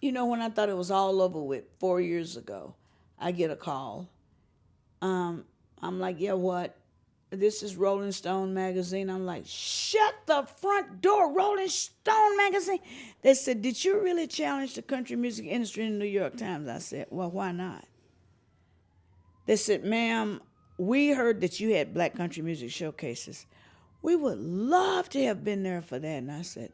when I thought it was all over with 4 years ago, I get a call. I'm like, yeah, what? This is Rolling Stone magazine. I'm like, shut the front door, Rolling Stone magazine. They said, did you really challenge the country music industry in the New York Times? I said, well, why not? They said, ma'am, we heard that you had black country music showcases. We would love to have been there for that. And I said,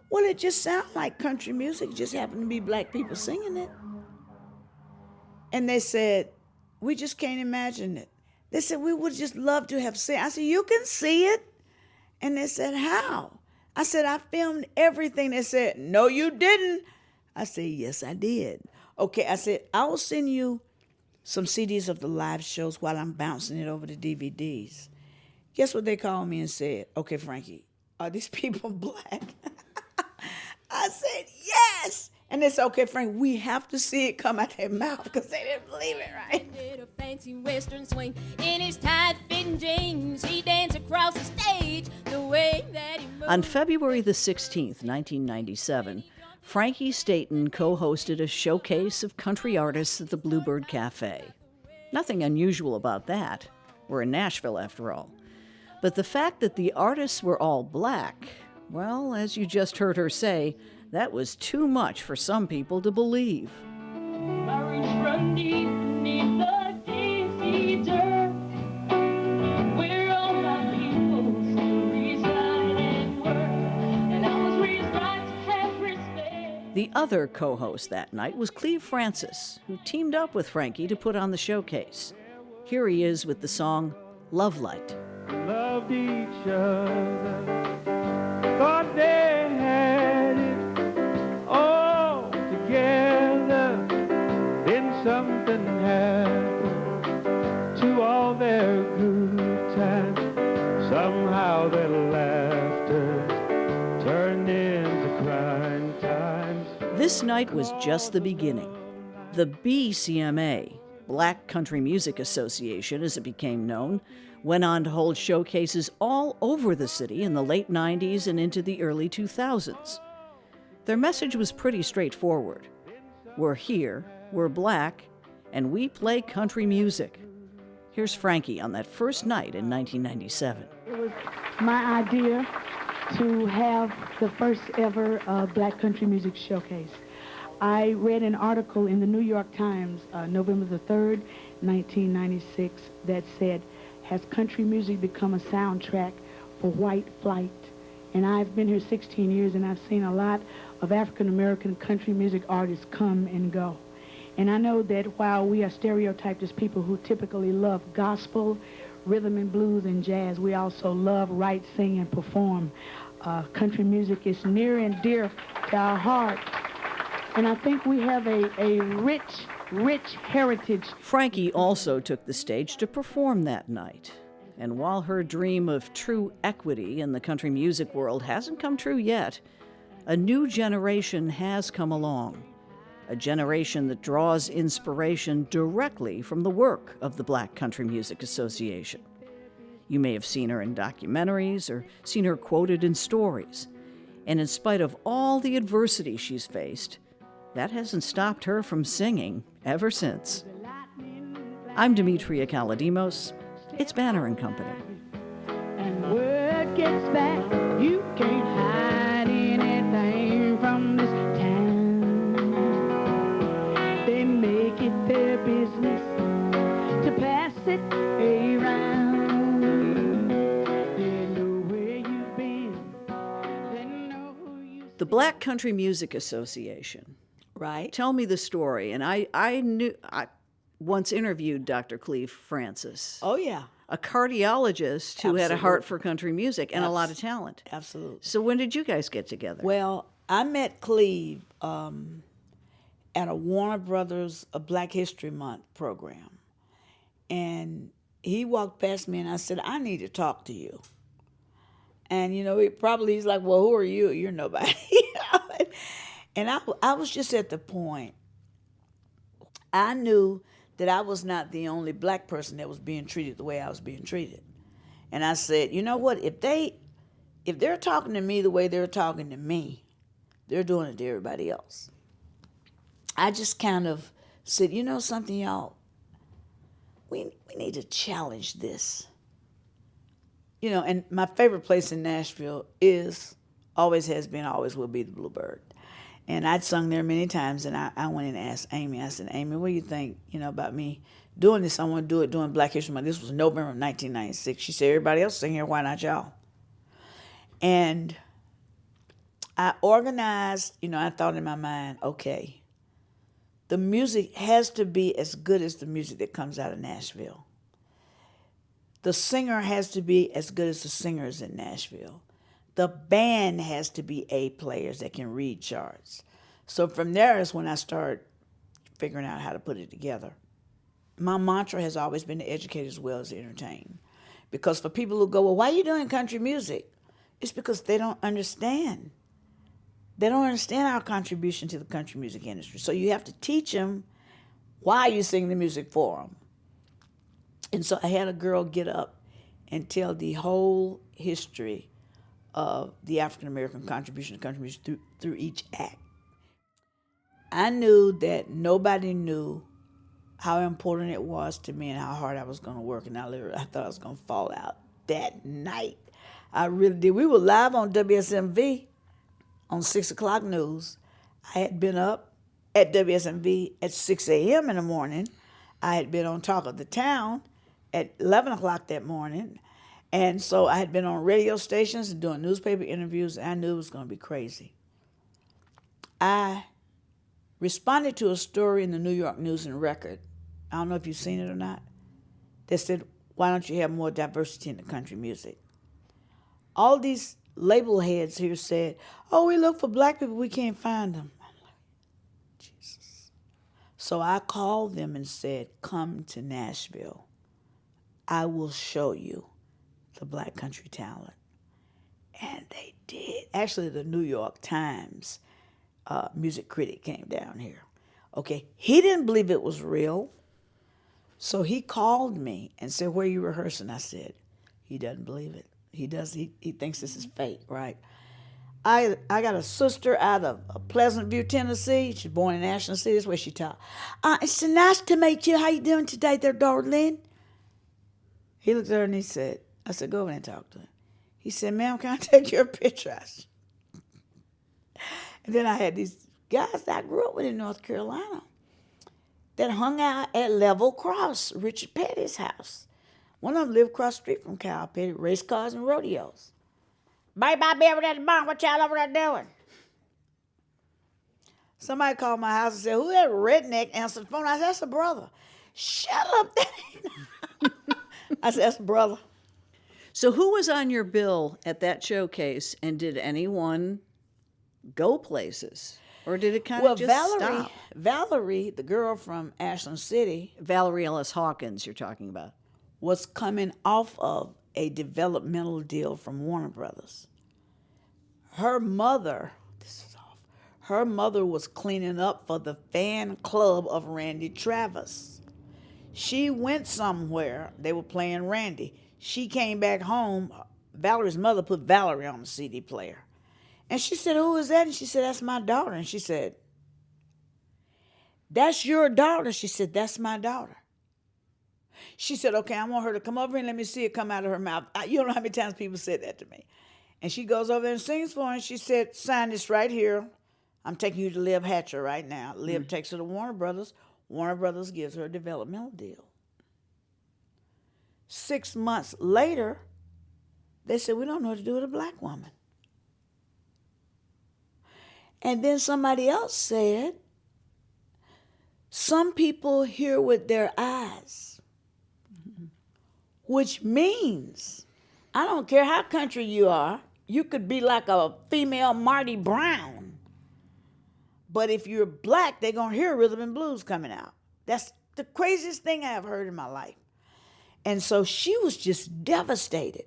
well, it just sounds like country music. It just happened to be black people singing it. And they said, we just can't imagine it. They said, we would just love to have seen. I said, you can see it. And they said, how? I said, I filmed everything. They said, no, you didn't. I said, yes, I did. Okay, I said, I will send you some CDs of the live shows while I'm bouncing it over to DVDs. Guess what they called me and said? Okay, Frankie, are these people black? I said, yes. And they said, okay, Frank, we have to see it come out their mouth because they didn't believe it, right? Did a fancy western swing in his tight-fitting jeans. He danced across the stage the way that he moved. On February the 16th, 1997, Frankie Staton co-hosted a showcase of country artists at the Bluebird Cafe. Nothing unusual about that. We're in Nashville, after all. But the fact that the artists were all black, well, as you just heard her say, that was too much for some people to believe. The other co-host that night was Cleve Francis, who teamed up with Frankie to put on the showcase. Here he is with the song Love Light. Loved each other, thought they had it all together. Then something happened to all their good times. Somehow their laughter turned into crying times. This night was just the beginning. The BCMA, Black Country Music Association, as it became known, went on to hold showcases all over the city in the late 90s and into the early 2000s. Their message was pretty straightforward. We're here, we're black, and we play country music. Here's Frankie on that first night in 1997. It was my idea to have the first ever Black Country Music Showcase. I read an article in the New York Times, November the 3rd, 1996, that said, has country music become a soundtrack for white flight? And I've been here 16 years and I've seen a lot of African-American country music artists come and go. And I know that while we are stereotyped as people who typically love gospel, rhythm and blues and jazz, we also love, write, sing, and perform. Country music is near and dear to our heart. And I think we have a rich heritage. Frankie also took the stage to perform that night. And while her dream of true equity in the country music world hasn't come true yet, a new generation has come along. A generation that draws inspiration directly from the work of the Black Country Music Association. You may have seen her in documentaries or seen her quoted in stories. And in spite of all the adversity she's faced, that hasn't stopped her from singing ever since. I'm Demetria Kalodimos. It's Banner and Company. And word gets back, you can't hide anything from this town. They make it their business to pass it around. They know where you've been. They know who you. The Black Country Music Association. Right. Tell me the story. And I once interviewed Dr. Cleve Francis. Oh, yeah. A cardiologist who had a heart for country music and a lot of talent. Absolutely. So when did you guys get together? Well, I met Cleve at a Warner Brothers a Black History Month program. And he walked past me and I said, I need to talk to you. And, he's like, well, who are you? You're nobody. And I was just at the point, I knew that I was not the only black person that was being treated the way I was being treated. And I said, you know what, if they're talking to me the way they're talking to me, they're doing it to everybody else. I just kind of said, you know something, y'all? We need to challenge this. You know, and my favorite place in Nashville always has been, always will be the Bluebird. And I'd sung there many times, and I went and asked Amy. I said, Amy, what do you think, about me doing this? I want to do it during Black History Month. This was November of 1996. She said, everybody else sing here, why not y'all? And I organized, I thought in my mind, okay, the music has to be as good as the music that comes out of Nashville. The singer has to be as good as the singers in Nashville. The band has to be A players that can read charts. So from there is when I started figuring out how to put it together. My mantra has always been to educate as well as entertain. Because for people who go, well, why are you doing country music? It's because they don't understand. They don't understand our contribution to the country music industry. So you have to teach them why you sing the music for them. And so I had a girl get up and tell the whole history of the African-American contribution to country music through each act. I knew that nobody knew how important it was to me and how hard I was going to work. And I thought I was going to fall out that night. I really did. We were live on WSMV on 6 o'clock news. I had been up at WSMV at 6 a.m. in the morning. I had been on Talk of the Town at 11 o'clock that morning. And so I had been on radio stations and doing newspaper interviews, and I knew it was going to be crazy. I responded to a story in the New York News and Record. I don't know if you've seen it or not. That said, why don't you have more diversity in the country music? All these label heads here said, oh, we look for black people, we can't find them. I'm like, Jesus. So I called them and said, come to Nashville. I will show you the black country talent. And they did. Actually, the New York Times music critic came down here. Okay, he didn't believe it was real. So he called me and said, where are you rehearsing? I said, he doesn't believe it. He thinks this is fake, right? I got a sister out of Pleasant View, Tennessee. She's born in Ashland City. That's where she taught. It's so nice to meet you. How you doing today there, daughter Lynn? He looked at her and he said, I said, go over and talk to her. He said, ma'am, can I take your picture? And then I had these guys that I grew up with in North Carolina that hung out at Level Cross, Richard Petty's house. One of them lived across the street from Cal Petty, race cars and rodeos. Bye, be over there at the barn. What y'all over there doing? Somebody called my house and said, who that redneck answered the phone? I said, that's a brother. Shut up. I said, that's a brother. So who was on your bill at that showcase, and did anyone go places? Or did it kind of just stop? Valerie, the girl from Ashland City. Valerie Ellis Hawkins you're talking about. Was coming off of a developmental deal from Warner Brothers. Her mother was cleaning up for the fan club of Randy Travis. She went somewhere. They were playing Randy. She came back home. Valerie's mother put Valerie on the CD player. And she said, who is that? And she said, that's my daughter. And she said, that's your daughter? She said, that's my daughter. She said, okay, I want her to come over and let me see it come out of her mouth. You don't know how many times people said that to me. And she goes over there and sings for her. And she said, sign this right here. I'm taking you to Liv Hatcher right now. Liv takes her to Warner Brothers. Warner Brothers gives her a developmental deal. 6 months later, they said, we don't know what to do with a black woman. And then somebody else said, some people hear with their eyes, which means, I don't care how country you are, you could be like a female Marty Brown. But if you're black, they're going to hear rhythm and blues coming out. That's the craziest thing I have heard in my life. And so she was just devastated.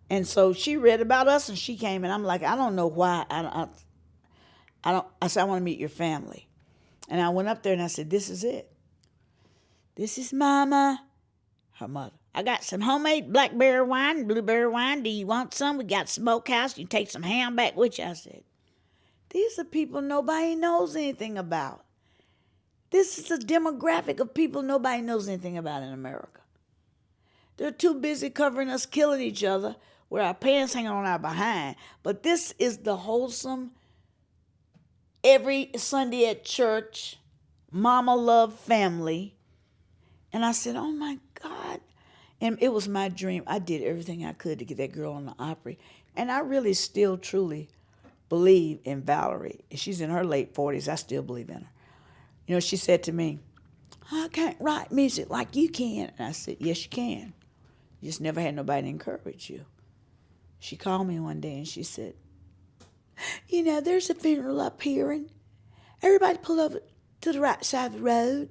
And so she read about us and she came, and I'm like, I don't know why. I said, I want to meet your family. And I went up there and I said, this is it. This is Mama, her mother. I got some homemade blackberry wine, blueberry wine. Do you want some? We got smokehouse. You take some ham back with you. I said, these are people nobody knows anything about. This is a demographic of people nobody knows anything about in America. They're too busy covering us killing each other with our pants hanging on our behind. But this is the wholesome, every Sunday at church, mama love family. And I said, oh my God. And it was my dream. I did everything I could to get that girl on the Opry. And I really still truly believe in Valerie. She's in her late 40s. I still believe in her. You know, she said to me, I can't write music like you can. And I said, yes, you can. You just never had nobody to encourage you. She called me one day and she said, you know, there's a funeral up here and everybody pull over to the right side of the road.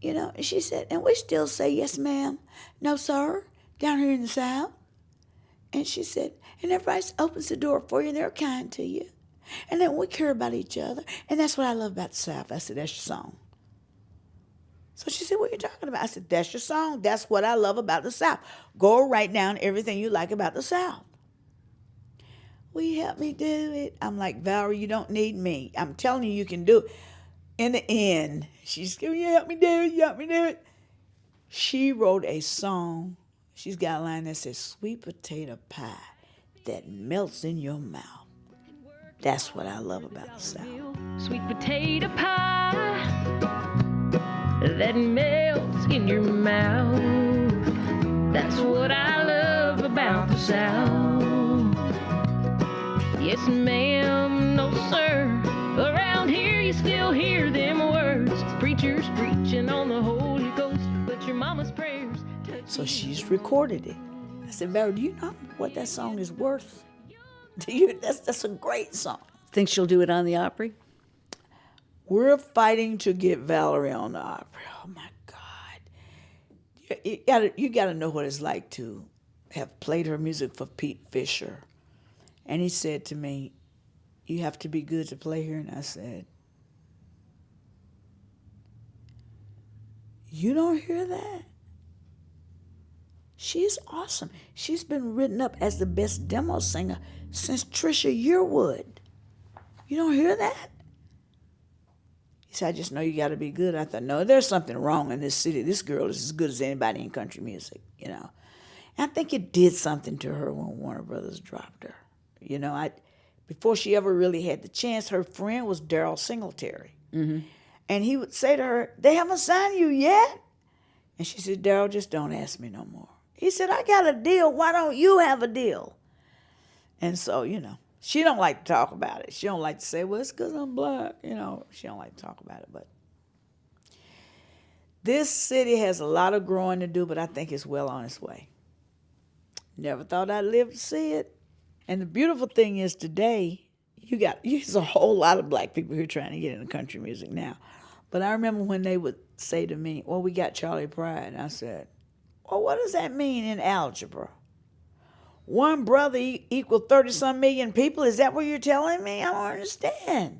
You know, and she said, and we still say, yes, ma'am, no, sir, down here in the South. And she said, and everybody opens the door for you and they're kind to you. And then we care about each other. And that's what I love about the South. I said, that's your song. So she said, what are you talking about? I said, that's your song. That's what I love about the South. Go write down everything you like about the South. Will you help me do it? I'm like, Valerie, you don't need me. I'm telling you, you can do it. In the end, she's going, you help me do it, you help me do it. She wrote a song. She's got a line that says, sweet potato pie that melts in your mouth. That's what I love about the South. Sweet potato pie that melts in your mouth. That's what I love about the South. Yes, ma'am, no, sir. Around here you still hear them words. Preachers preaching on the Holy Ghost, but your mama's prayers. So she's recorded it. I said, Valerie, do you know what that song is worth? That's a great song. Think she'll do it on the Opry? We're fighting to get Valerie on the Opry. Oh my God. You gotta know what it's like to have played her music for Pete Fisher. And he said to me, you have to be good to play here. And I said, you don't hear that? She's awesome. She's been written up as the best demo singer since Trisha Yearwood. You don't hear that? He said, I just know you got to be good. I thought, no, there's something wrong in this city. This girl is as good as anybody in country music, you know. And I think it did something to her when Warner Brothers dropped her. You know, before she ever really had the chance, her friend was Daryl Singletary. Mm-hmm. And he would say to her, they haven't signed you yet? And she said, Daryl, just don't ask me no more. He said, I got a deal. Why don't you have a deal? And so, you know, she don't like to talk about it. She don't like to say, well, it's because I'm black. You know, she don't like to talk about it. But this city has a lot of growing to do, but I think it's well on its way. Never thought I'd live to see it. And the beautiful thing is today, there's a whole lot of black people who are trying to get into country music now. But I remember when they would say to me, well, we got Charlie Pride. And I said, well, what does that mean in algebra? One brother equal 30-some million people? Is that what you're telling me? I don't understand.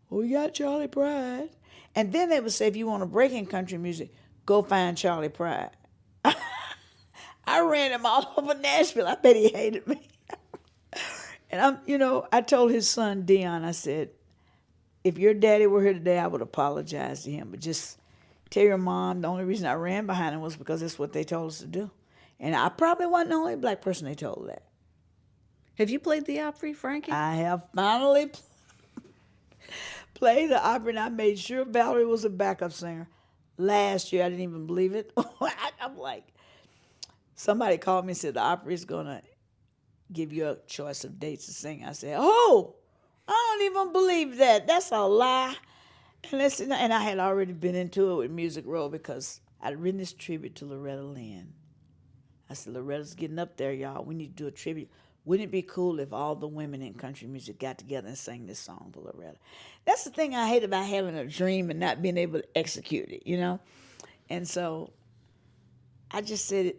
Well, we got Charlie Pride. And then they would say, if you want to break in country music, go find Charlie Pride. I ran him all over Nashville. I bet he hated me. And I told his son, Dion, I said, if your daddy were here today, I would apologize to him. But just tell your mom the only reason I ran behind him was because that's what they told us to do. And I probably wasn't the only black person they told that. Have you played the Opry, Frankie? I have finally played the Opry, and I made sure Valerie was a backup singer. Last year, I didn't even believe it. I'm like, somebody called me and said, the Opry's going to give you a choice of dates to sing. I said, oh, I don't even believe that. That's a lie. And I had already been into it with Music Row because I'd written this tribute to Loretta Lynn. I said, Loretta's getting up there, y'all. We need to do a tribute. Wouldn't it be cool if all the women in country music got together and sang this song for Loretta? That's the thing I hate about having a dream and not being able to execute it, you know? And so I just said,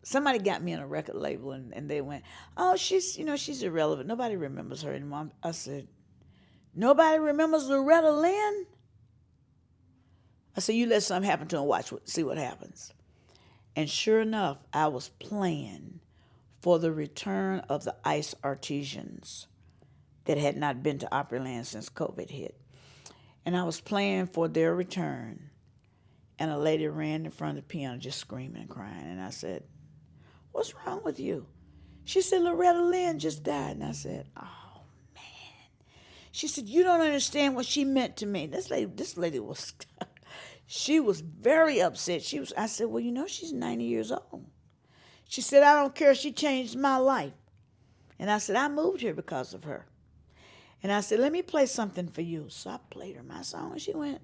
somebody got me on a record label and they went, oh, she's irrelevant. Nobody remembers her anymore. I said, nobody remembers Loretta Lynn? I said, you let something happen to her, see what happens. And sure enough, I was playing for the return of the Ice Artisans that had not been to Opryland since COVID hit. And I was playing For Their Return, and a lady ran in front of the piano just screaming and crying. And I said, what's wrong with you? She said, Loretta Lynn just died. And I said, oh, man. She said, you don't understand what she meant to me. This lady was, she was very upset. I said, well, you know, she's 90 years old. She said, I don't care. She changed my life. And I said, I moved here because of her. And I said, let me play something for you. So I played her my song, and she went,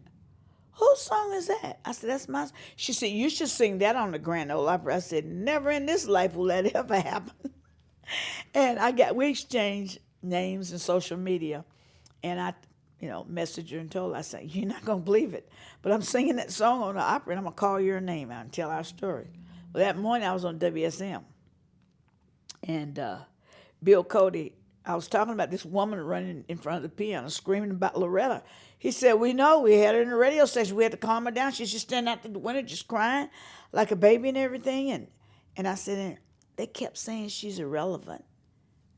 whose song is that? I said, that's my song. She said, you should sing that on the Grand Ole Opry. I said, never in this life will that ever happen. And we exchanged names in social media. And I, messaged her and told her, I said, you're not going to believe it, but I'm singing that song on the opera, and I'm going to call your name out and tell our story. Well, that morning I was on WSM. And Bill Cody, I was talking about this woman running in front of the piano, screaming about Loretta. He said, we know, we had her in the radio station. We had to calm her down. She's just standing out the window, just crying like a baby and everything. And I said, and they kept saying she's irrelevant.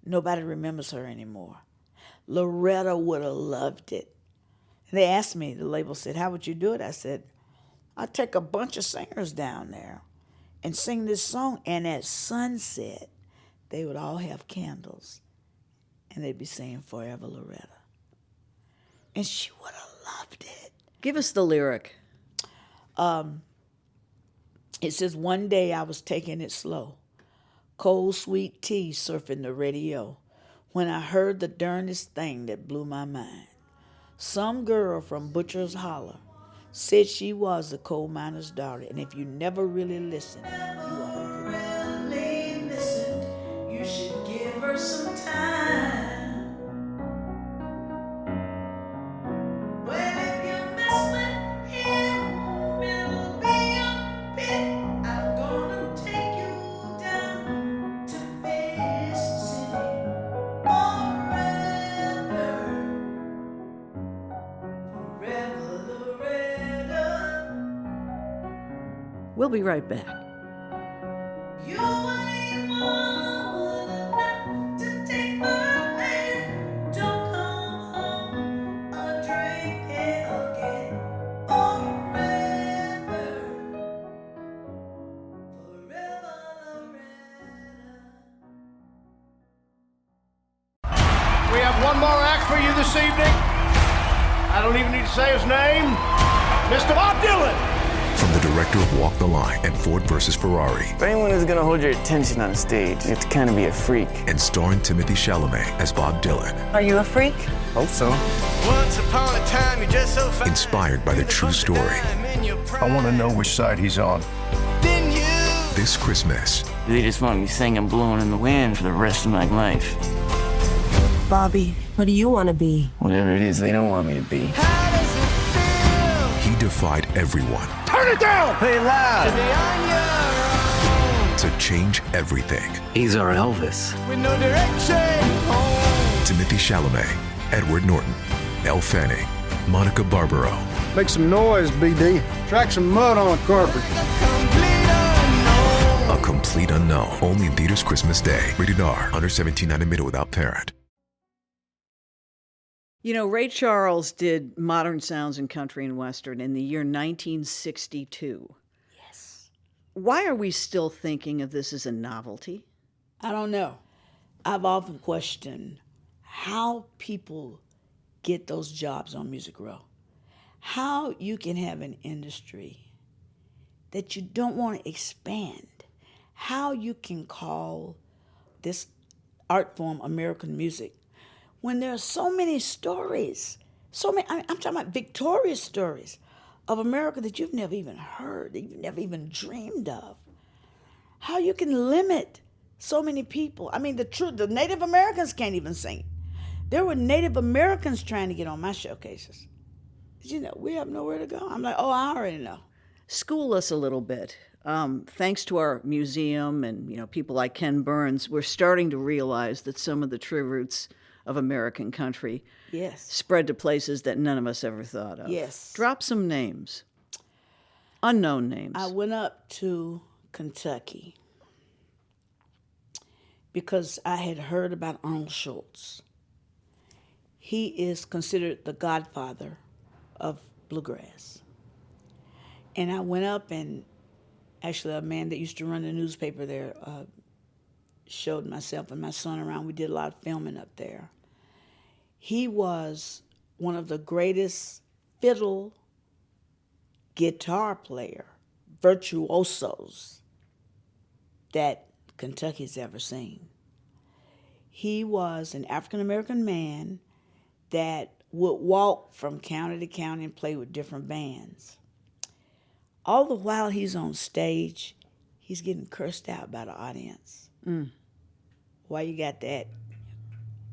Nobody remembers her anymore. Loretta would have loved it. And they asked me, the label said, how would you do it? I said, I'd take a bunch of singers down there and sing this song. And at sunset, they would all have candles. And they'd be saying, Forever Loretta. And she would have loved it. Give us the lyric. It says, one day I was taking it slow. Cold, sweet tea surfing the radio. When I heard the darndest thing that blew my mind. Some girl from Butcher's Holler said she was a coal miner's daughter. And if you never really listen, you ought to really listen. You should give her some time. We'll be right back. You ain't woman enough to take my hand. Don't come home a drinking again. Forever, Loretta. We have one more act for you this evening. I don't even need to say his name. Mr. Bob Dylan. From the director of Walk the Line and Ford vs. Ferrari. If anyone is going to hold your attention on stage, you have to kind of be a freak. And starring Timothée Chalamet as Bob Dylan. Are you a freak? Hope so. Once upon a time, you're just so fine. Inspired by the true story. I want to know which side he's on. This Christmas. They just want me singing Blowing in the Wind for the rest of my life. Bobby, what do you want to be? Whatever it is they don't want me to be. He defied everyone. Turn it down! Play it loud! To change everything. He's our Elvis. With no direction. Timothée Chalamet, Edward Norton, Elle Fanning, Monica Barbaro. Make some noise, BD. Track some mud on the carpet. A complete unknown. Only in theaters Christmas Day. Rated R. Under 17, not admitted without parent. You know, Ray Charles did Modern Sounds in Country and Western in the year 1962. Yes. Why are we still thinking of this as a novelty? I don't know. I've often questioned how people get those jobs on Music Row. How you can have an industry that you don't want to expand. How you can call this art form American music when there are so many stories, I'm talking about victorious stories of America that you've never even heard, that you've never even dreamed of. How you can limit so many people. I mean, the Native Americans can't even sing. There were Native Americans trying to get on my showcases. Did you know, we have nowhere to go? I'm like, oh, I already know. School us a little bit. Thanks to our museum and, people like Ken Burns, we're starting to realize that some of the true roots of American country spread to places that none of us ever thought of. Yes. Drop some names. Unknown names. I went up to Kentucky because I had heard about Arnold Schultz. He is considered the godfather of bluegrass. And I went up, and actually a man that used to run the newspaper there showed myself and my son around. We did a lot of filming up there. He was one of the greatest fiddle guitar player virtuosos that Kentucky's ever seen. He was an African-American man that would walk from county to county and play with different bands. All the while he's on stage, he's getting cursed out by the audience. Why you got that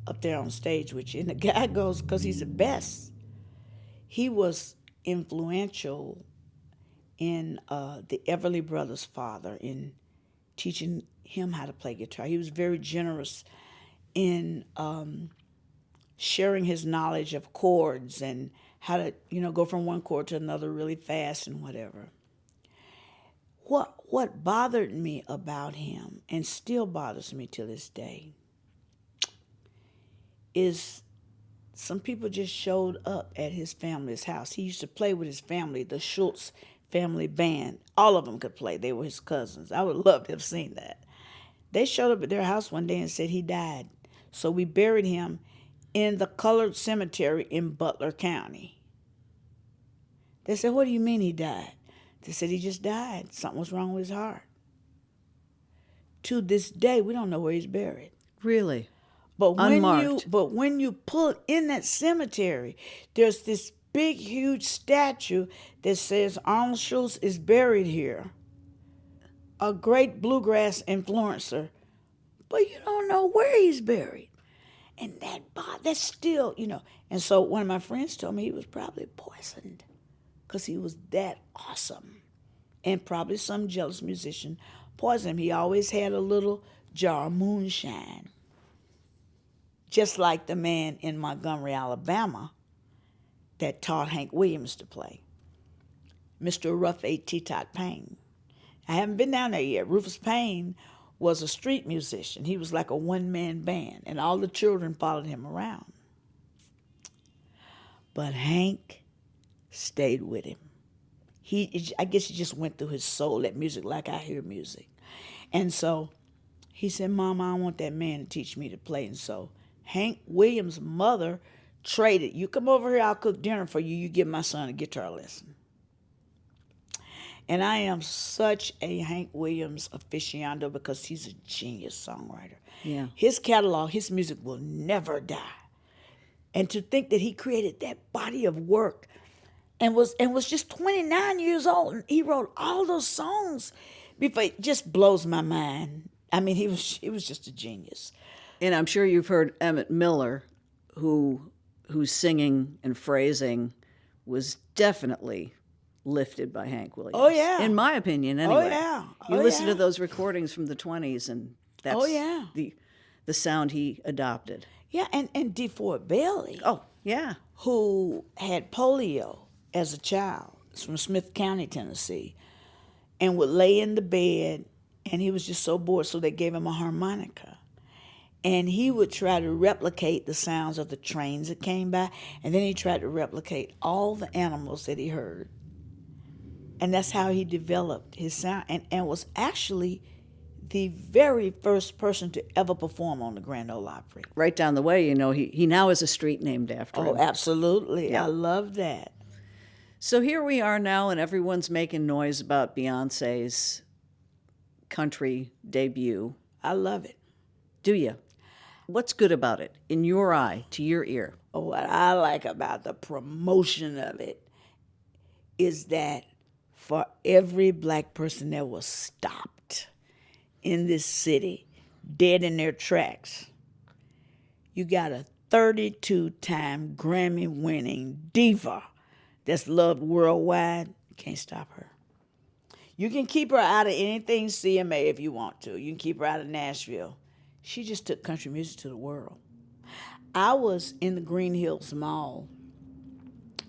up there on stage with you? And the guy goes, because he's the best. He was influential in the Everly Brothers' father in teaching him how to play guitar. He was very generous in sharing his knowledge of chords and how to, go from one chord to another really fast and whatever. What bothered me about him, and still bothers me to this day, is some people just showed up at his family's house. He used to play with his family, the Schultz family band. All of them could play. They were his cousins. I would love to have seen that. They showed up at their house one day and said he died. So we buried him in the colored cemetery in Butler County. They said, what do you mean he died? They said he just died. Something was wrong with his heart. To this day, we don't know where he's buried. Really? But Unmarked. when you pull in that cemetery, there's this big, huge statue that says Arnold Schultz is buried here. A great bluegrass influencer. But you don't know where he's buried. And that's still, And so one of my friends told me he was probably poisoned because he was that awesome. And probably some jealous musician poisoned him. He always had a little jar of moonshine. Just like the man in Montgomery, Alabama, that taught Hank Williams to play, Mr. Rough A. T-Tot Payne. I haven't been down there yet. Rufus Payne was a street musician. He was like a one-man band, and all the children followed him around. But Hank stayed with him. I guess he just went through his soul, that music, like I hear music. And so he said, Mama, I want that man to teach me to play. And so Hank Williams' mother traded, you come over here, I'll cook dinner for you, you give my son a guitar lesson. And I am such a Hank Williams aficionado because he's a genius songwriter. Yeah. His catalog, his music will never die. And to think that he created that body of work and was just 29 years old, and he wrote all those songs before, it just blows my mind. I mean, he was just a genius. And I'm sure you've heard Emmett Miller, whose singing and phrasing was definitely lifted by Hank Williams. Oh, yeah. In my opinion, anyway. Oh, yeah. You listen to those recordings from the 20s, and that's the sound he adopted. Yeah, and DeFord Bailey. Oh, yeah. Who had polio as a child. He's from Smith County, Tennessee, and would lay in the bed, and he was just so bored, so they gave him a harmonica. And he would try to replicate the sounds of the trains that came by, and then he tried to replicate all the animals that he heard. And that's how he developed his sound, and was actually the very first person to ever perform on the Grand Ole Opry. Right down the way, he now has a street named after him. Oh, absolutely. Yeah. I love that. So here we are now, and everyone's making noise about Beyoncé's country debut. I love it. Do you? What's good about it, in your eye, to your ear? What I like about the promotion of it is that for every black person that was stopped in this city, dead in their tracks, you got a 32-time Grammy-winning diva that's loved worldwide. You can't stop her. You can keep her out of anything CMA if you want to. You can keep her out of Nashville. She just took country music to the world. I was in the Green Hills Mall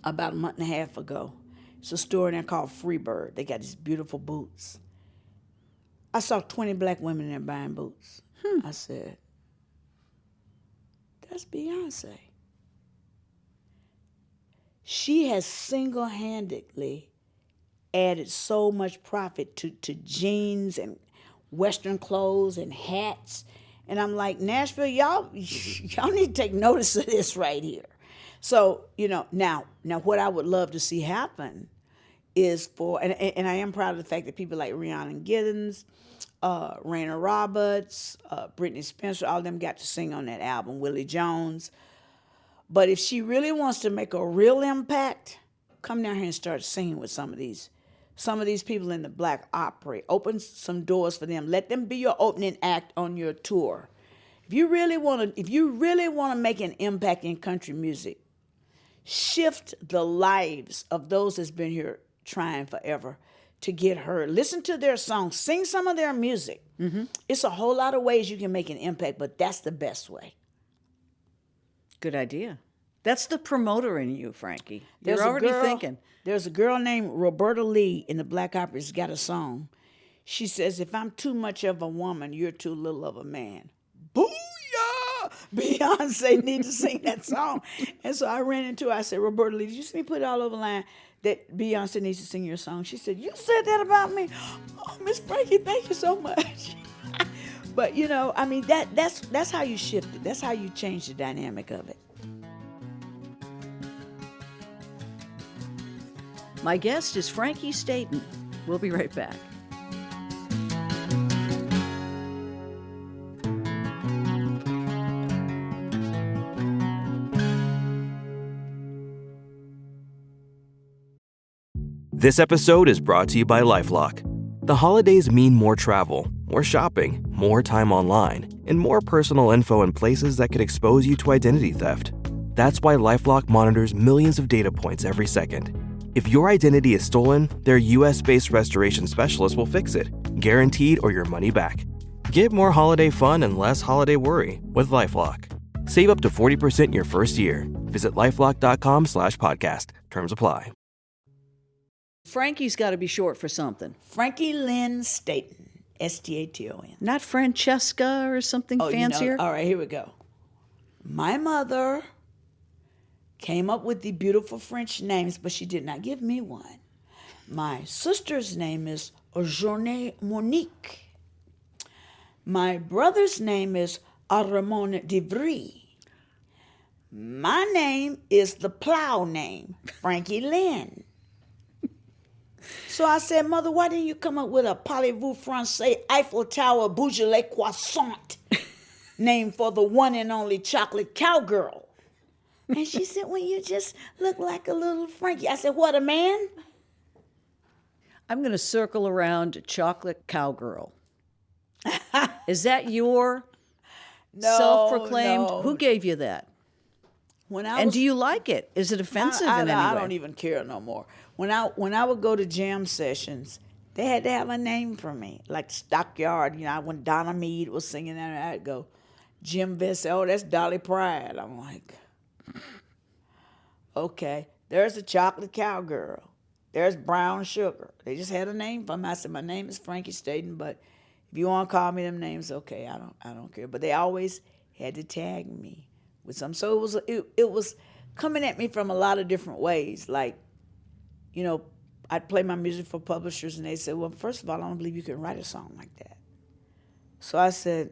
about a month and a half ago. It's a store in there called Freebird. They got these beautiful boots. I saw 20 black women in there buying boots. I said, that's Beyonce. She has single-handedly added so much profit to jeans and Western clothes and hats. And I'm like, Nashville, y'all need to take notice of this right here. So, now what I would love to see happen is and I am proud of the fact that people like Rhiannon Giddens, Raina Roberts, Brittany Spencer, all of them got to sing on that album, Willie Jones. But if she really wants to make a real impact, come down here and start singing with some of these people in the Black Opry. Open some doors for them. Let them be your opening act on your tour. If you really want to make an impact in country music, shift the lives of those that's been here trying forever to get heard. Listen to their songs. Sing some of their music. Mm-hmm. It's a whole lot of ways you can make an impact, but that's the best way. Good idea. That's the promoter in you, Frankie. You're already thinking. There's a girl named Roberta Lee in the Black Opry who's got a song. She says, if I'm too much of a woman, you're too little of a man. Booyah! Beyonce needs to sing that song. And so I ran into her. I said, Roberta Lee, did you see me put it all over the line that Beyonce needs to sing your song? She said, you said that about me? Oh, Miss Frankie, thank you so much. But, that's how you shift it. That's how you change the dynamic of it. My guest is Frankie Staton. We'll be right back. This episode is brought to you by LifeLock. The holidays mean more travel, more shopping, more time online, and more personal info in places that could expose you to identity theft. That's why LifeLock monitors millions of data points every second. If your identity is stolen, their US-based restoration specialist will fix it, guaranteed or your money back. Get more holiday fun and less holiday worry with LifeLock. Save up to 40% your first year. Visit LifeLock.com/podcast. Terms apply. Frankie's got to be short for something. Frankie Lynn Staton, Staton. Not Francesca or something fancier? All right, here we go. My mother came up with the beautiful French names, but she did not give me one. My sister's name is Journée Monique. My brother's name is Aramon Devry. My name is the plow name, Frankie Lynn. So I said, Mother, why didn't you come up with a Parlez-vous Français Eiffel Tower Beaujolais Croissant named for the one and only chocolate cowgirl? And she said, well, you just look like a little Frankie. I said, what, a man? I'm going to circle around chocolate cowgirl. Is that your self-proclaimed? No. Who gave you that? Do you like it? Is it offensive in any way? I don't even care no more. When I would go to jam sessions, they had to have a name for me, like Stockyard. When Donna Mead was singing that, I'd go, Jim Vest, oh, that's Dolly Pride. I'm like, okay, there's a chocolate cowgirl. There's brown sugar. They just had a name for me. I said, my name is Frankie Staton, but if you want to call me them names, okay, I don't care. But they always had to tag me with some. So it was coming at me from a lot of different ways. Like, I'd play my music for publishers, and they said, well, first of all, I don't believe you can write a song like that. So I said,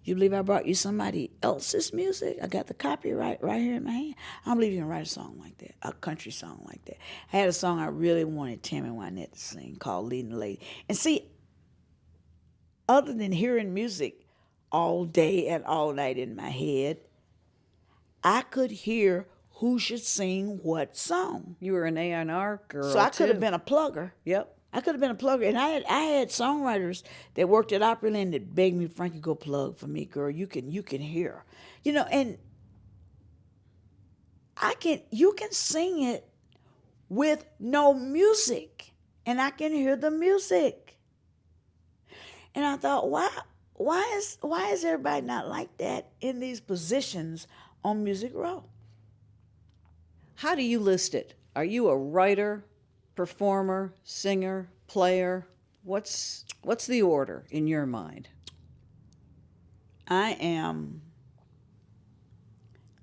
you believe I brought you somebody else's music? I got the copyright right here in my hand. I don't believe you can write a song like that, a country song like that. I had a song I really wanted Tammy Wynette to sing called Leading the Lady. And see, other than hearing music all day and all night in my head, I could hear who should sing what song. You were an A&R girl, so I could have been a plugger. Yep. I could have been a plugger. And I had songwriters that worked at Opryland that begged me, Frankie, go plug for me, girl. You can hear. And you can sing it with no music. And I can hear the music. And I thought, why is everybody not like that in these positions on Music Row? How do you list it? Are you a writer, performer, singer, player? What's the order in your mind? I'm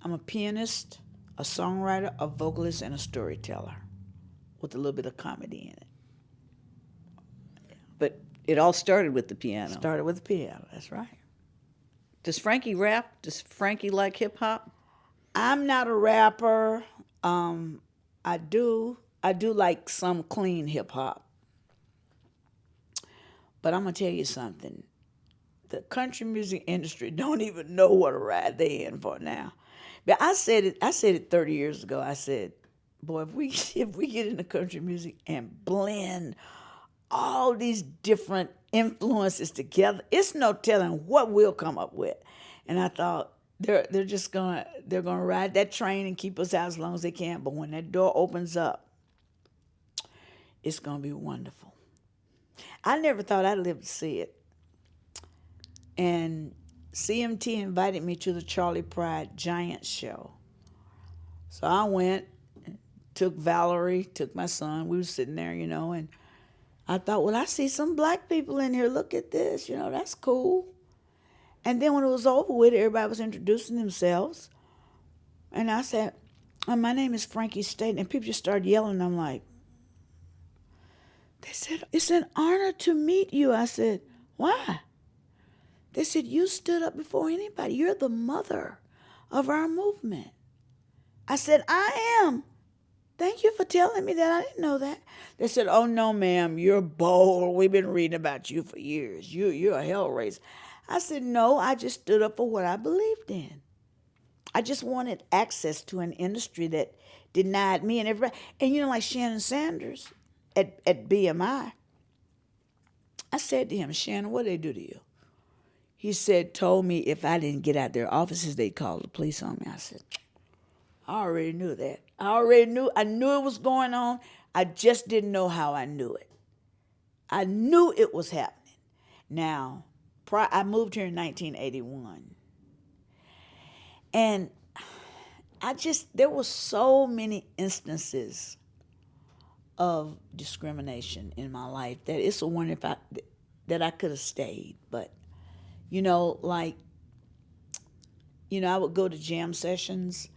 a pianist, a a songwriter, a vocalist, and a storyteller with a little bit of comedy in it. But it all started with the piano. Started with the piano, that's right. Does Frankie rap? Does Frankie like hip-hop? I'm not a rapper. I do like some clean hip-hop. But I'm going to tell you something. The country music industry don't even know what a ride they in for now. But I said it 30 years ago. I said, boy, if we get into country music and blend all these different influences together, it's no telling what we'll come up with. And I thought they're gonna ride that train and keep us out as long as they can. But when that door opens up, it's gonna be wonderful. I never thought I'd live to see it. And CMT invited me to the Charlie Pride Giant Show. So I went, took Valerie, took my son. We were sitting there, and I thought, well, I see some black people in here. Look at this, that's cool. And then when it was over with, everybody was introducing themselves. And I said, my name is Frankie Staton. And people just started yelling. I'm like, they said, it's an honor to meet you. I said, why? They said, you stood up before anybody. You're the mother of our movement. I said, I am. Thank you for telling me that. I didn't know that. They said, oh, no, ma'am, you're bold. We've been reading about you for years. You're a hell raiser. I said, no, I just stood up for what I believed in. I just wanted access to an industry that denied me and everybody. And like Shannon Sanders at BMI, I said to him, Shannon, what did they do to you? He told me if I didn't get out their offices, they'd call the police on me. I said, I already knew that. I knew it was going on. I just didn't know how I knew it. I knew it was happening. Now, I moved here in 1981. And there were so many instances of discrimination in my life that it's a wonder that I could have stayed. But, I would go to jam sessions.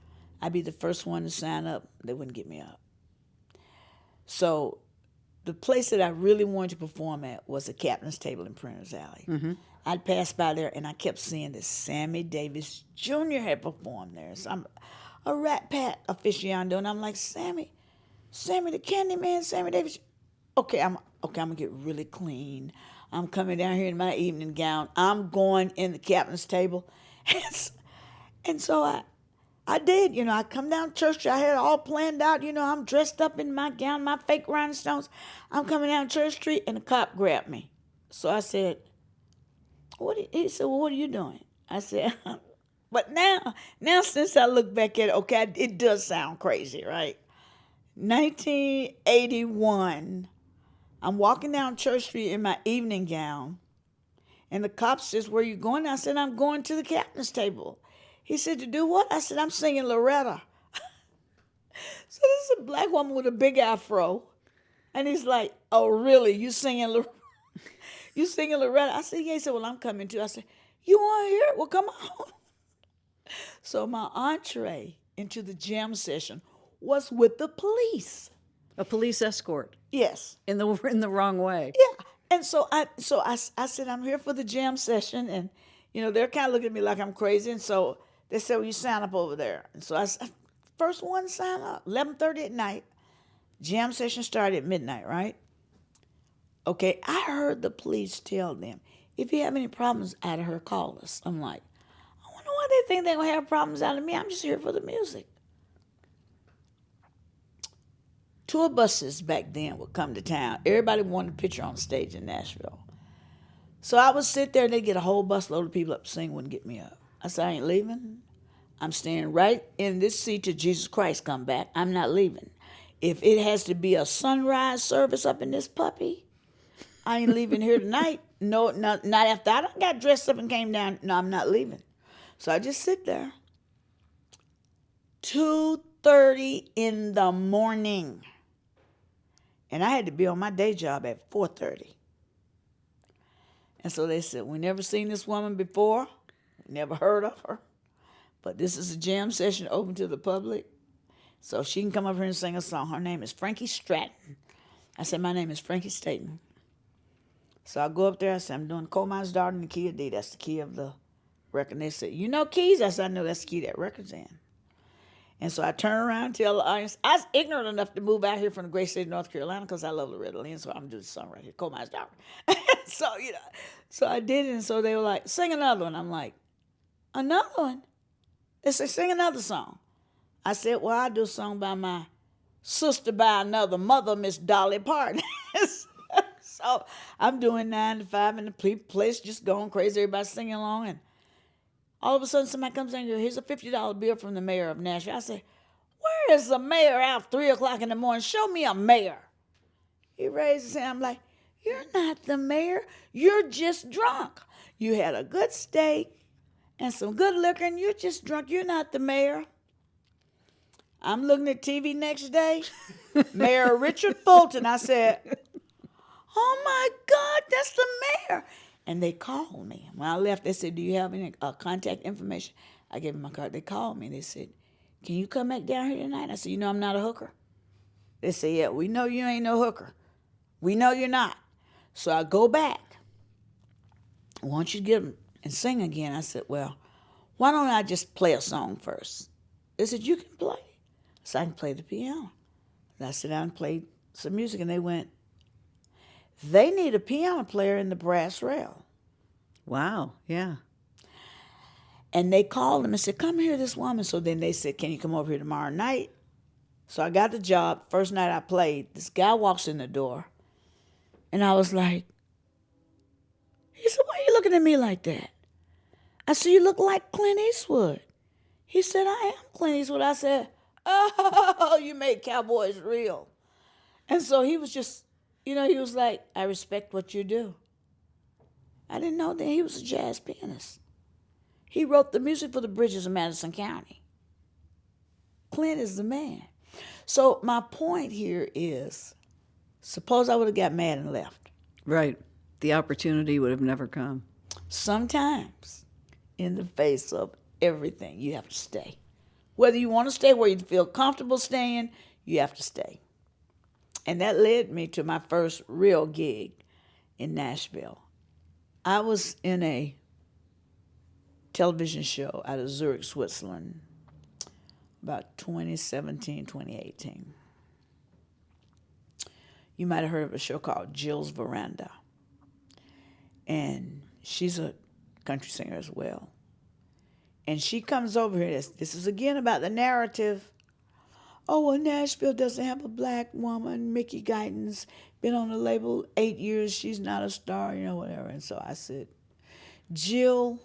I'd be the first one to sign up. They wouldn't get me up. So the place that I really wanted to perform at was the Captain's Table in Printer's Alley. Mm-hmm. I'd pass by there, and I kept seeing that Sammy Davis Jr. had performed there. So I'm a Rat Pat aficionado, and I'm like, Sammy the Candyman, Sammy Davis. Okay, I'm gonna get really clean. I'm coming down here in my evening gown. I'm going in the Captain's Table, and so I did. I come down Church Street. I had it all planned out. I'm dressed up in my gown, my fake rhinestones. I'm coming down Church Street, and a cop grabbed me. So I said, he said, well, what are you doing? I said, but now since I look back at it, okay, it does sound crazy, right? 1981, I'm walking down Church Street in my evening gown, and the cop says, where are you going? I said, I'm going to the Captain's Table. He said, to do what? I said, I'm singing Loretta. So this is a black woman with a big afro. And he's like, oh, really? You singing Loretta? I said, yeah. He said, well, I'm coming too. I said, you want to hear it? Well, come on. So my entree into the jam session was with the police. A police escort. Yes. In the wrong way. Yeah. And so I said, I'm here for the jam session. And, they're kind of looking at me like I'm crazy. And so they said, well, you sign up over there. And so I first one to sign up, 11:30 at night. Jam session started at midnight, right? Okay, I heard the police tell them, if you have any problems out of her, call us. I'm like, I wonder why they think they're going to have problems out of me. I'm just here for the music. Tour buses back then would come to town. Everybody wanted a picture on stage in Nashville. So I would sit there and they'd get a whole busload of people up to sing, wouldn't get me up. I said, I ain't leaving. I'm staying right in this seat till Jesus Christ come back. I'm not leaving. If it has to be a sunrise service up in this puppy, I ain't leaving here tonight. No, not after I done got dressed up and came down. No, I'm not leaving. So I just sit there. 2:30 in the morning. And I had to be on my day job at 4:30. And so they said, we never seen this woman before. Never heard of her. But this is a jam session open to the public. so she can come up here and sing a song. Her name is Frankie Staton. I said, my name is Frankie Staton. So I go up there. I said, I'm doing Coal Miner's Daughter in the key of D. That's the key of the record. And they said, you know keys? I said, I know that's the key that record's in. And so I turn around and tell the audience, I was ignorant enough to move out here from the great state of North Carolina because I love Loretta, Lynn, so I'm doing the song right here, Coal Miner's Daughter. So, you know, so I did it, and so they were like, sing another one. I'm like, another one? They said, sing another song. I said, well, I'll do a song by my sister by another mother, Miss Dolly Parton. So I'm doing 9 to 5, and the place just going crazy. Everybody's singing along, and all of a sudden somebody comes in and goes, here's a $50 bill from the mayor of Nashville. I said, where is the mayor out 3 o'clock in the morning? Show me a mayor. He raised his hand. I'm like, you're not the mayor. You're just drunk. You had a good steak and some good liquor, and you're just drunk. You're not the mayor. I'm looking at TV next day. Mayor Richard Fulton. I said, oh, my God, that's the mayor. And they called me. When I left, they said, do you have any contact information? I gave them my card. They called me. They said, can you come back down here tonight? I said, you know I'm not a hooker. They said, yeah, we know you ain't no hooker. We know you're not. So I go back. I want you to get them and sing again. I said, well, why don't I just play a song first? They said, you can play. So I can play the piano. And I sat down and played some music, and they went, they need a piano player in the brass rail. Wow, yeah. And they called him and said, come hear this woman. So then they said, can you come over here tomorrow night? So I got the job. First night I played, this guy walks in the door. And I was like, he said, why are you looking at me like that? I said, you look like Clint Eastwood. He said, I am Clint Eastwood. I said, oh, you made cowboys real. And so he was just, you know, he was like, I respect what you do. I didn't know that he was a jazz pianist. He wrote the music for the bridges of Madison County. Clint is the man. So my point here is, suppose I would have got mad and left. Right. The opportunity would have never come. Sometimes, in the face of everything, you have to stay. Whether you want to stay where you feel comfortable staying, you have to stay. And that led me to my first real gig in Nashville. I was in a television show out of Zurich, Switzerland, about 2017, 2018. You might have heard of a show called Jill's Veranda. And she's a country singer as well. And she comes over here. This is again about the narrative. Oh, well, Nashville doesn't have a black woman. Mickey Guyton's been on the label 8 years. She's not a star, you know, whatever. And so I said, Jill,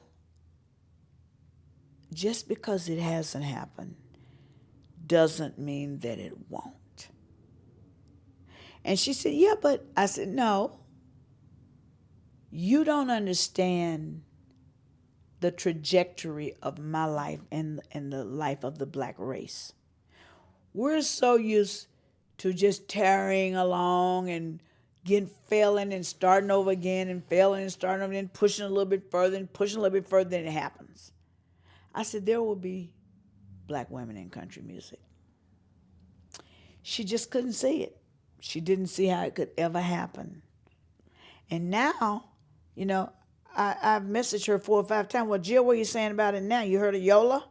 just because it hasn't happened doesn't mean that it won't. And she said, yeah, but I said, no. You don't understand the trajectory of my life and the life of the black race. We're so used to just tarrying along and failing and starting over again and failing and starting over and pushing a little bit further and pushing a little bit further, then it happens. I said, there will be black women in country music. She just couldn't see it. She didn't see how it could ever happen. And now, you know, I've messaged her 4 or 5 times. Well, Jill, what are you saying about it now? You heard of Yola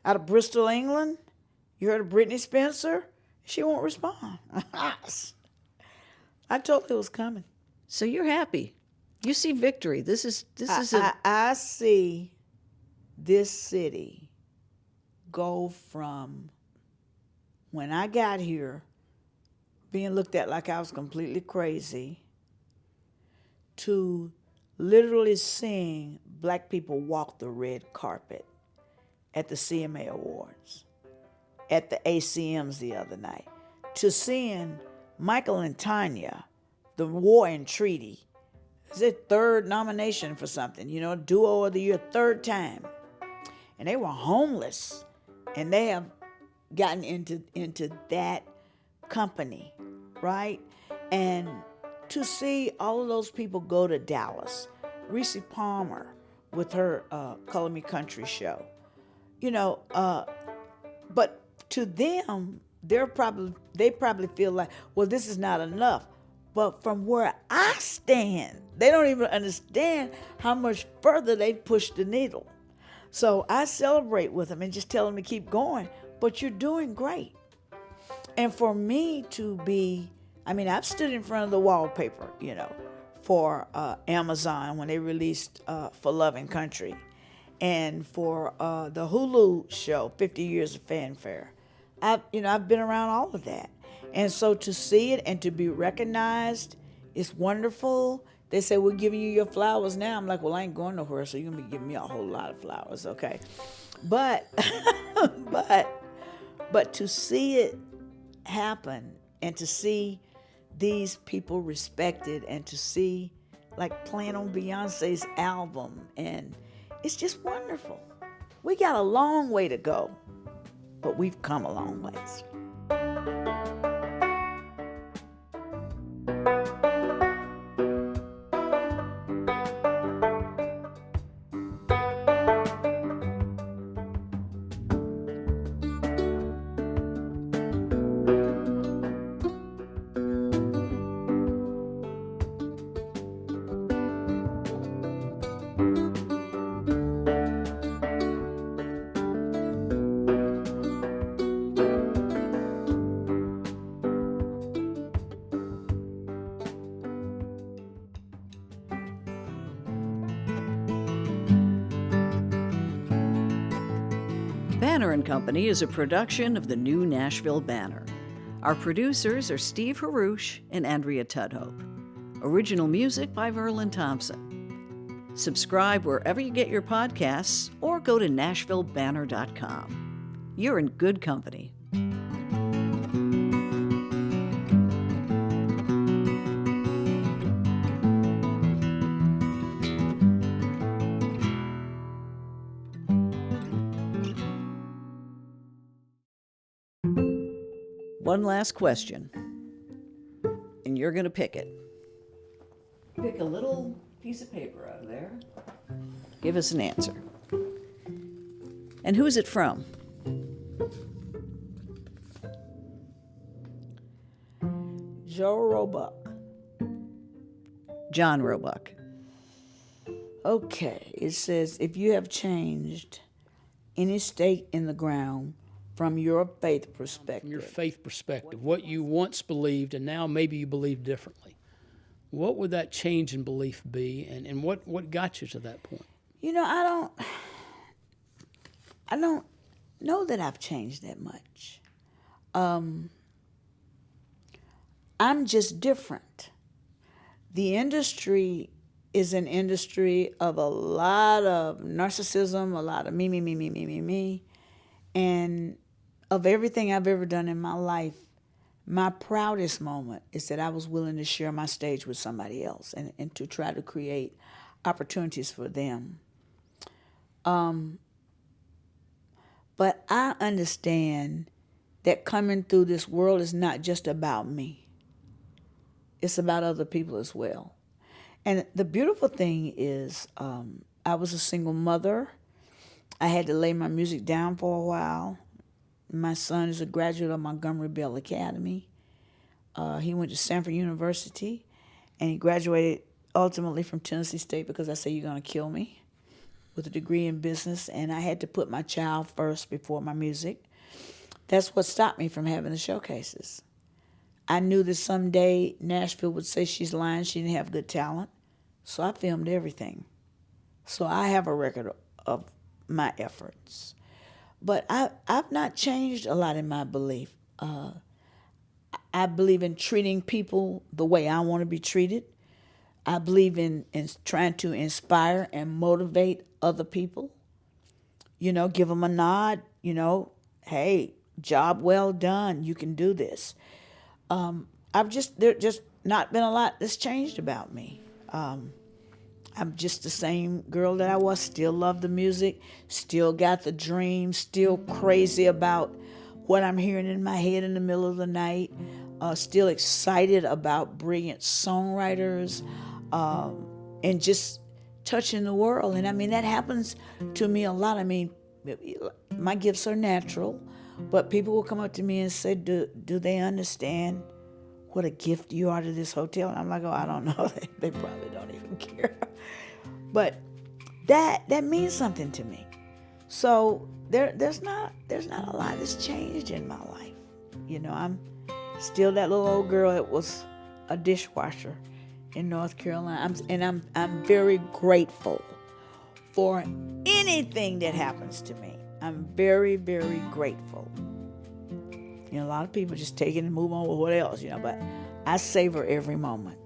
out of Bristol, England? You heard of Brittany Spencer? She won't respond. I told her it was coming. So you're happy. You see victory. I see this city go from when I got here being looked at like I was completely crazy to literally seeing black people walk the red carpet at the CMA Awards, at the ACMs the other night, to seeing Michael and Tanya, the War and Treaty, it's their 3rd nomination for something, you know, Duo of the Year, 3rd time. And they were homeless, and they have gotten into that company, right? And to see all of those people go to Dallas, Reese Palmer with her Color Me Country show, you know, but to them, they probably feel like, well, this is not enough. But from where I stand, they don't even understand how much further they've pushed the needle. So I celebrate with them and just tell them to keep going. But you're doing great. And for me to be, I've stood in front of the wallpaper, for Amazon when they released For Love and Country, and for the Hulu show, 50 Years of Fanfare. I've been around all of that. And so to see it and to be recognized is wonderful. They say, we're giving you your flowers now. I'm like, well, I ain't going nowhere, so you're going to be giving me a whole lot of flowers, okay? But to see it happen and to see these people respected and to see, like, playing on Beyonce's album, and it's just wonderful. We got a long way to go, but we've come a long ways. Banner & Company is a production of the new Nashville Banner. Our producers are Steve Haruch and Andrea Tudhope. Original music by Verlin Thompson. Subscribe wherever you get your podcasts or go to NashvilleBanner.com. You're in good company. One last question, and you're going to pick it. Pick a little piece of paper out of there. Give us an answer. And who's it from? Joe Roebuck. John Roebuck. Okay, it says, if you have changed any stake in the ground from your faith perspective. From your faith perspective, what you once believed and now maybe you believe differently. What would that change in belief be, and what got you to that point? I don't know that I've changed that much. I'm just different. The industry is an industry of a lot of narcissism, a lot of me. And of everything I've ever done in my life, my proudest moment is that I was willing to share my stage with somebody else and to try to create opportunities for them. But I understand that coming through this world is not just about me. It's about other people as well. And the beautiful thing is, I was a single mother. I had to lay my music down for a while. My son is a graduate of Montgomery Bell Academy. He went to Stanford University, and he graduated ultimately from Tennessee State because I said, you're going to kill me, with a degree in business, and I had to put my child first before my music. That's what stopped me from having the showcases. I knew that someday Nashville would say she's lying, she didn't have good talent, so I filmed everything. So I have a record of my efforts. But I've not changed a lot in my belief. I believe in treating people the way I want to be treated. I believe in trying to inspire and motivate other people. Give them a nod, hey, job well done, you can do this. There's just not been a lot that's changed about me. I'm just the same girl that I was, still love the music, still got the dream, still crazy about what I'm hearing in my head in the middle of the night, still excited about brilliant songwriters, and just touching the world. And that happens to me a lot. My gifts are natural, But people will come up to me and say, do they understand what a gift you are to this hotel? And I'm like, oh, I don't know. They probably don't even care. But that means something to me. So there's not a lot that's changed in my life. You know, I'm still that little old girl that was a dishwasher in North Carolina. I'm very grateful for anything that happens to me. I'm very, very grateful. You know, a lot of people just take it and move on with what else, you know, but I savor every moment.